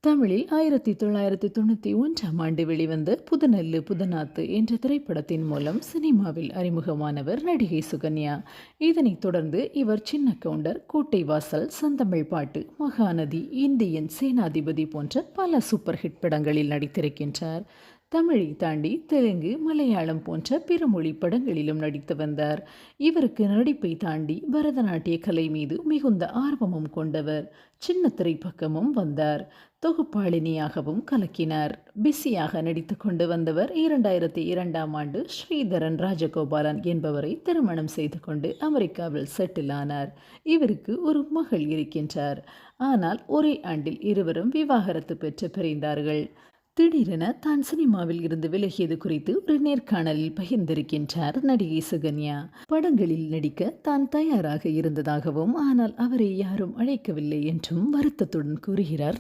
தமிழில் 1991ஆம் ஆண்டு வெளிவந்த புதுநெல்லு புதுநாத்து என்ற திரைப்படத்தின் மூலம் சினிமாவில் அறிமுகமானவர் நடிகை சுகன்யா. இதனைத் தொடர்ந்து இவர் சின்ன கவுண்டர், கோட்டை வாசல், செந்தமிழ் பாட்டு, மகாநதி, இந்தியன் சேனாதிபதி போன்ற பல சூப்பர் ஹிட் படங்களில் நடித்திருக்கின்றார். தமிழை தாண்டி தெலுங்கு, மலையாளம் போன்ற பிற மொழி படங்களிலும் நடித்து வந்தார். இவருக்கு நடிப்பை தாண்டி பரதநாட்டிய கலை மீது மிகுந்த ஆர்வமும் கொண்டவர். சின்ன திரைப்பக்கமும் வந்தார். தொகுப்பாளினியாகவும் கலக்கினார். பிஸியாக நடித்து கொண்டு வந்தவர் 2002ஆம் ஆண்டு ஸ்ரீதரன் ராஜகோபாலன் என்பவரை திருமணம் செய்து கொண்டு அமெரிக்காவில் செட்டில் ஆனார். இவருக்கு ஒரு மகள் இருக்கின்றார். ஆனால் ஒரே ஆண்டில் இருவரும் விவாகரத்து பெற்று பிரிந்தார்கள். திடீரென தான் சினிமாவில் இருந்து விலகியது குறித்து ஒரு நேர்காணலில் பகிர்ந்திருக்கின்றார் நடிகை சுகன்யா. படங்களில் நடிக்க தான் தயாராக இருந்ததாகவும், ஆனால் அவரை யாரும் அழைக்கவில்லை என்றும் வருத்தத்துடன் கூறுகிறார்.